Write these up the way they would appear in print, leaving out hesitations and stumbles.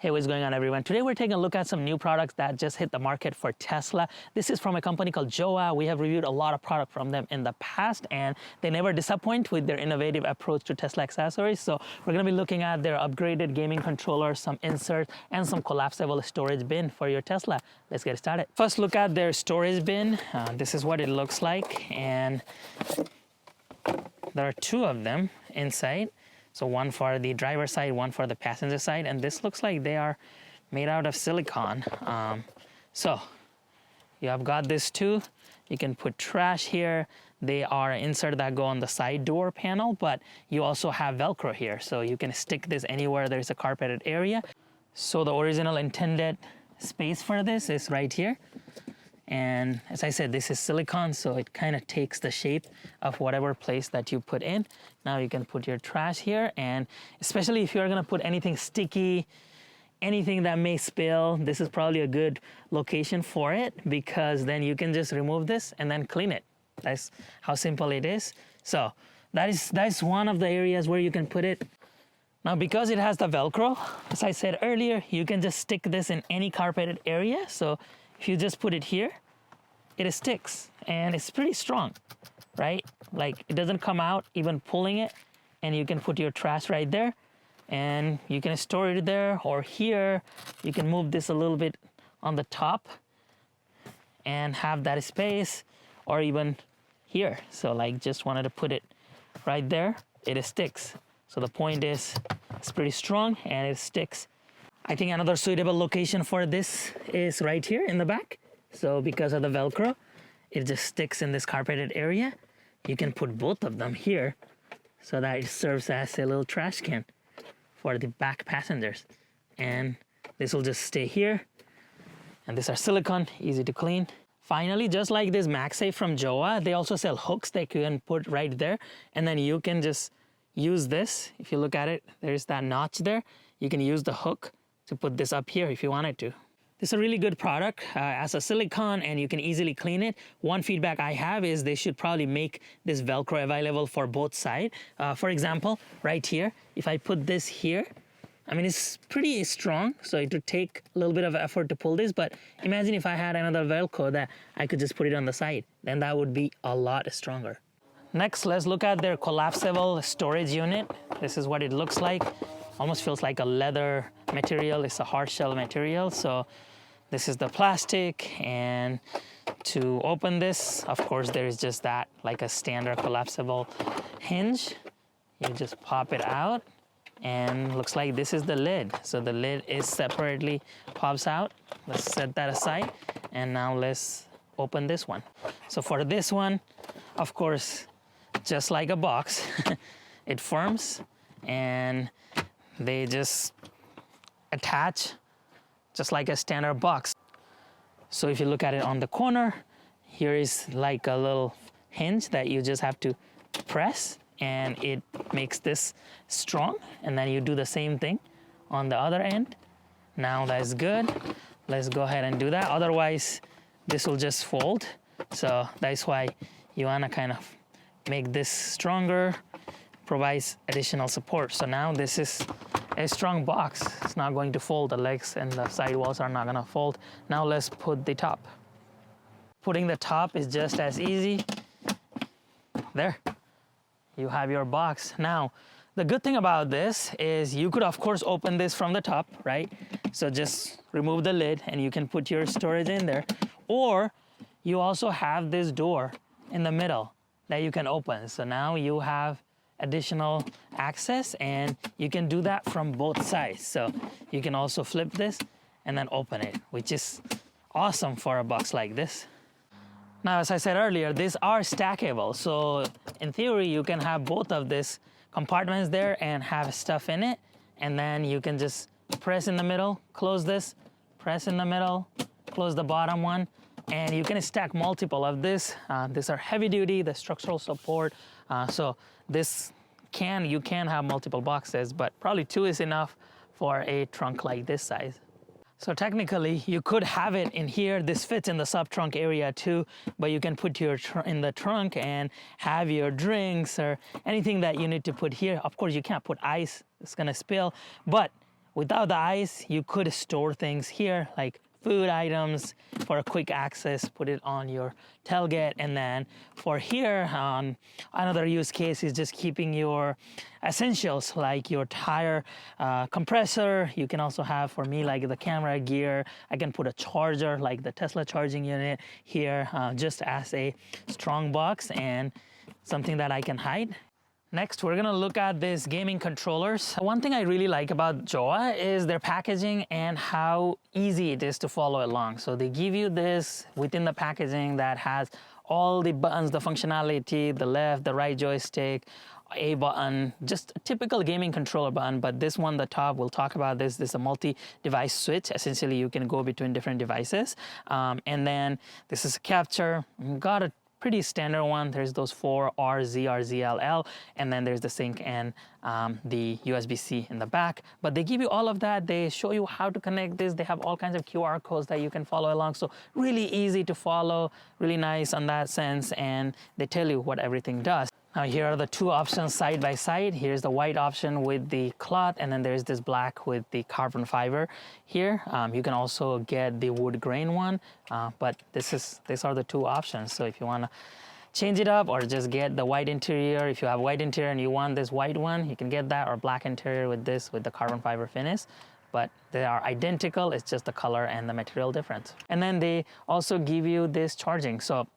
Hey, what's going on, everyone? Today we're taking a look at some new products that just hit the market for Tesla. This is from a company called JOWUA. We have reviewed a lot of product from them in the past, and they never disappoint with their innovative approach to Tesla accessories. So we're going to be looking at their upgraded gaming controller, some inserts, and some collapsible storage bin for your Tesla. Let's get started. First, look at their storage bin. This is what it looks like, and there are two of them inside. So one for the driver's side, one for the passenger side, and this looks like they are made out of silicone. So you have got this too. You can put trash here. They are inserts that go on the side door panel, but you also have Velcro here. So you can stick this anywhere there's a carpeted area. So the original intended space for this is right here. And as I said, this is silicone, so it kind of takes the shape of whatever place that you put in. Now you can put your trash here, and especially if you're gonna put anything sticky, anything that may spill, this is probably a good location for it, because then you can just remove this and then clean it. That's how simple it is. So that's one of the areas where you can put it. Now, because it has the Velcro, as I said earlier, you can just stick this in any carpeted area. So if you just put it here, it sticks, and it's pretty strong, right? Like, it doesn't come out even pulling it, and you can put your trash right there, and you can store it there or here. You can move this a little bit on the top and have that space, or even here. So like, just wanted to put it right there, it sticks. So the point is, it's pretty strong and it sticks. I think another suitable location for this is right here in the back. So because of the Velcro, it just sticks in this carpeted area. You can put both of them here so that it serves as a little trash can for the back passengers. And this will just stay here. And these are silicone, easy to clean. Finally, just like this MagSafe from JOWUA, they also sell hooks that you can put right there. And then you can just use this. If you look at it, there's that notch there. You can use the hook to put this up here if you wanted to. This is a really good product as a silicone, and you can easily clean it. One feedback I have is they should probably make this Velcro available for both sides. For example, right here, if I put this here, I mean, it's pretty strong, so it would take a little bit of effort to pull this, but imagine if I had another Velcro that I could just put it on the side, then that would be a lot stronger. Next, let's look at their collapsible storage unit. This is what it looks like. Almost feels like a leather material. It's a hard shell material. So this is the plastic, and to open this, of course, there is just that, like a standard collapsible hinge. You just pop it out, and looks like this is the lid. So the lid is separately pops out. Let's set that aside, and now let's open this one. So for this one, of course, just like a box, it firms, and they just attach just like a standard box. So if you look at it on the corner, here is like a little hinge that you just have to press, and it makes this strong. And then you do the same thing on the other end. Now that's good. Let's go ahead and do that. Otherwise, this will just fold. So that's why you wanna kind of make this stronger, provides additional support. So now this is a strong box. It's not going to fold. The legs and the side walls are not gonna fold. Now let's put the top. Putting the top is just as easy. There, you have your box. Now, the good thing about this is you could, of course, open this from the top, right? So just remove the lid and you can put your storage in there. Or you also have this door in the middle that you can open. So now you have additional access, and you can do that from both sides. So you can also flip this and then open it, which is awesome for a box like this. Now, as I said earlier, these are stackable. So in theory, you can have both of these compartments there and have stuff in it. And then you can just press in the middle, close this, press in the middle, close the bottom one, and you can stack multiple of this. These are heavy duty, the structural support. So this you can have multiple boxes, but probably two is enough for a trunk like this size. So technically, you could have it in here. This fits in the sub-trunk area too, but you can put your in the trunk and have your drinks or anything that you need to put here. Of course, you can't put ice, it's gonna spill, but without the ice, you could store things here like food items for a quick access, put it on your tailgate. And then for here, another use case is just keeping your essentials like your tire compressor. You can also have, for me, like the camera gear. I can put a charger like the Tesla charging unit here, just as a strong box and something that I can hide. Next, we're gonna look at these gaming controllers. One thing I really like about JOWUA is their packaging and how easy it is to follow along. So they give you this within the packaging that has all the buttons, the functionality, the left, the right joystick, a button, just a typical gaming controller button. But this one, the top, we'll talk about this. This is a multi-device switch. Essentially, you can go between different devices. And then this is a capture. Got a pretty standard one. There's those 4 RZLL, and then there's the sync and the USB-C in the back. But they give you all of that. They show you how to connect this. They have all kinds of QR codes that you can follow along. So really easy to follow, really nice on that sense, and they tell you what everything does. Now here are the 2 options side by side. Here's the white option with the cloth, and then there's this black with the carbon fiber here. You can also get the wood grain one, but these are the 2 options. So if you want to change it up or just get the white interior, if you have white interior and you want this white one, you can get that, or black interior with this, with the carbon fiber finish. But they are identical, it's just the color and the material difference. And then they also give you this charging. So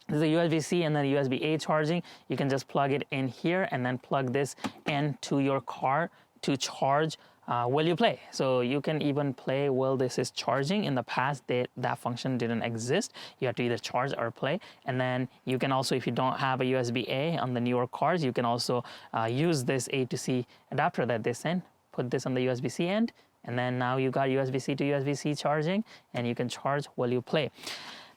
there's a USB-C and then USB-A charging. You can just plug it in here and then plug this into your car to charge while you play. So you can even play while this is charging. In the past, that function didn't exist. You have to either charge or play. And then you can also, if you don't have a USB-A on the newer cars, you can also use this A to C adapter that they send, put this on the USB-C end, and then now you got USB-C to USB-C charging, and you can charge while you play.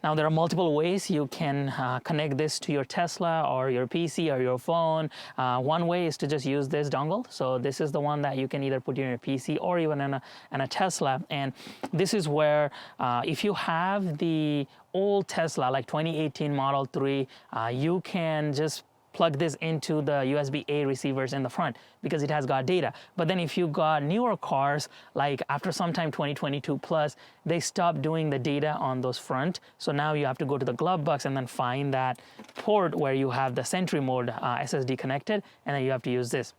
Now, there are multiple ways you can connect this to your Tesla or your PC or your phone. One way is to just use this dongle. So this is the one that you can either put in your PC or even in a Tesla. And this is where if you have the old Tesla, like 2018 Model 3, you can just plug this into the USB-A receivers in the front because it has got data. But then if you got newer cars, like after some time 2022 plus, they stopped doing the data on those front. So now you have to go to the glove box and then find that port where you have the Sentry mode SSD connected, and then you have to use this.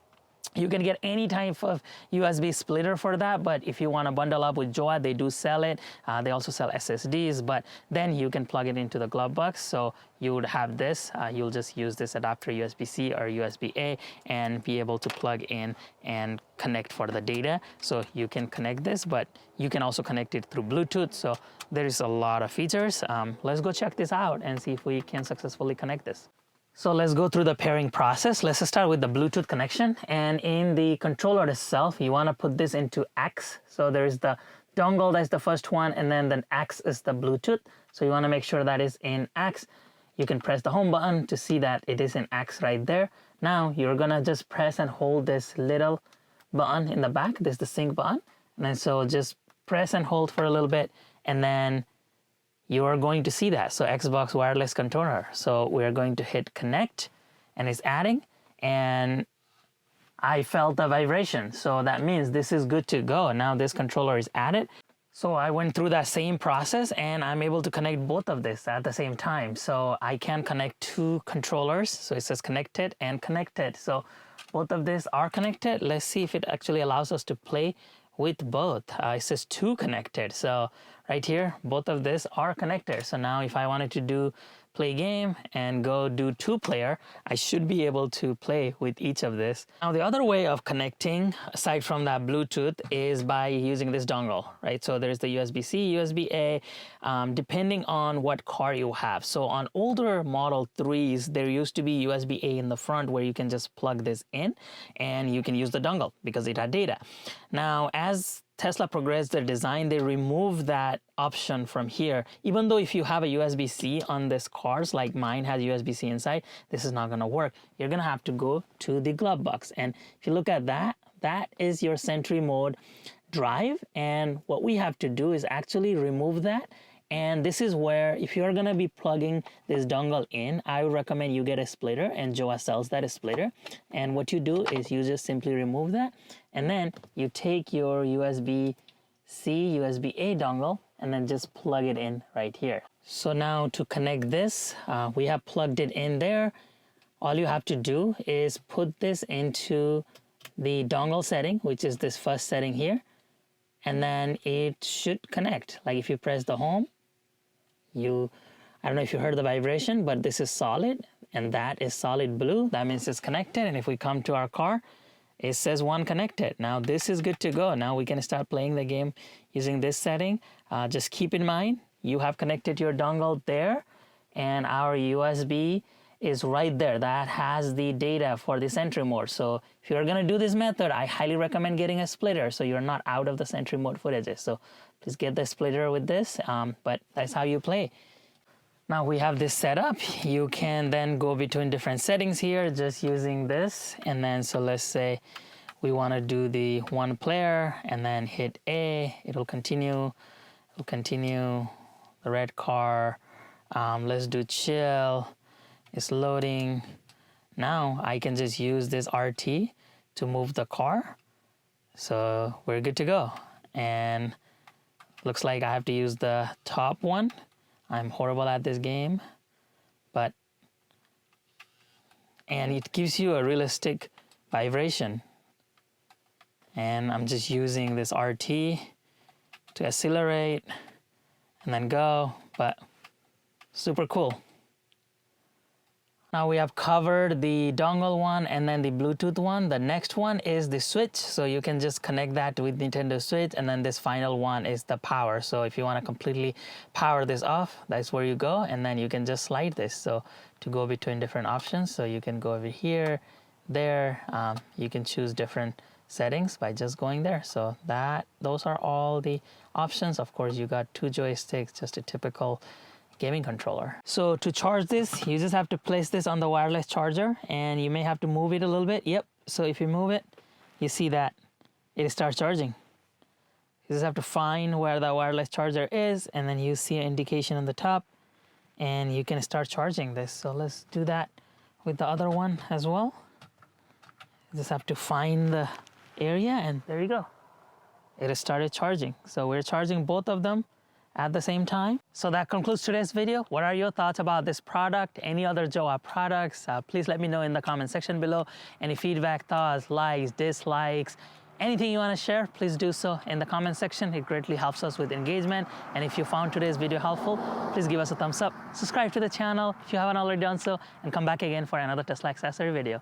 You can get any type of USB splitter for that, but if you want to bundle up with JOWUA, they do sell it. They also sell SSDs, but then you can plug it into the glove box. So you would have this. You'll just use this adapter, USB-C or USB-A, and be able to plug in and connect for the data. So you can connect this, but you can also connect it through Bluetooth. So there's a lot of features. Let's go check this out and see if we can successfully connect this. So let's go through the pairing process. Let's start with the Bluetooth connection. And in the controller itself, you want to put this into X. So there's the dongle, that's the first one, and then the X is the Bluetooth. So you want to make sure that is in X. You can press the home button to see that it is in X right there. Now you're going to just press and hold this little button in the back. This is the sync button. And then so just press and hold for a little bit, and then you are going to see that. So Xbox wireless controller. So we're going to hit connect, and it's adding, and I felt the vibration. So that means this is good to go. Now this controller is added. So I went through that same process, and I'm able to connect both of this at the same time. So I can connect 2 controllers. So it says connected and connected. So both of these are connected. Let's see if it actually allows us to play with both. It says 2 connected. So right here, both of these are connected. So now if I wanted to play game and go do 2-player, I should be able to play with each of this. Now the other way of connecting, aside from that Bluetooth, is by using this dongle, right? So there's the USB-C, USB-A, depending on what car you have. So on older Model 3s, there used to be USB-A in the front where you can just plug this in and you can use the dongle because it had data. Now as Tesla progressed their design, they removed that option from here. Even though if you have a USB-C on this cars, like mine has USB-C inside, this is not going to work. You're going to have to go to the glove box. And if you look at that, that is your Sentry mode drive. And what we have to do is actually remove that And this is where, if you're gonna be plugging this dongle in, I would recommend you get a splitter, and JOWUA sells that a splitter. And what you do is you just simply remove that, and then you take your USB-C, USB-A dongle, and then just plug it in right here. So now to connect this, we have plugged it in there. All you have to do is put this into the dongle setting, which is this first setting here, and then it should connect. Like if you press the home, I don't know if you heard the vibration, but this is solid, and that is solid blue. That means it's connected. And if we come to our car, it says 1 connected. Now this is good to go. Now we can start playing the game using this setting. Just keep in mind, you have connected your dongle there, and our USB is right there. That has the data for the Sentry mode. So if you're gonna do this method, I highly recommend getting a splitter so you're not out of the Sentry mode footages. So please get the splitter with this, but that's how you play. Now we have this set up. You can then go between different settings here just using this. And then, so let's say we wanna do the 1 player and then hit A, it'll continue the red car. Let's do chill. It's loading. Now I can just use this RT to move the car. So we're good to go. And looks like I have to use the top one. I'm horrible at this game, and it gives you a realistic vibration. And I'm just using this RT to accelerate and then go, but super cool. Now we have covered the dongle one and then the Bluetooth one. The next one is the switch. So you can just connect that with Nintendo Switch, and then this final one is the power. So if you want to completely power this off, that's where you go, and then you can just slide this. So to go between different options, so you can go over here, there, you can choose different settings by just going there. So those are all the options. Of course, you got 2 joysticks, just a typical gaming controller. So to charge this, you just have to place this on the wireless charger, and you may have to move it a little bit. Yep, so if you move it, you see that it starts charging. You just have to find where the wireless charger is, and then you see an indication on the top, and you can start charging this. So let's do that with the other one as well. You just have to find the area, and there you go. It has started charging. So we're charging both of them at the same time. So that concludes today's video. What are your thoughts about this product? Any other JOWUA products? Please let me know in the comment section below. Any feedback, thoughts, likes, dislikes, anything you want to share, please do so in the comment section. It greatly helps us with engagement. And if you found today's video helpful, please give us a thumbs up. Subscribe to the channel if you haven't already done so, and come back again for another Tesla accessory video.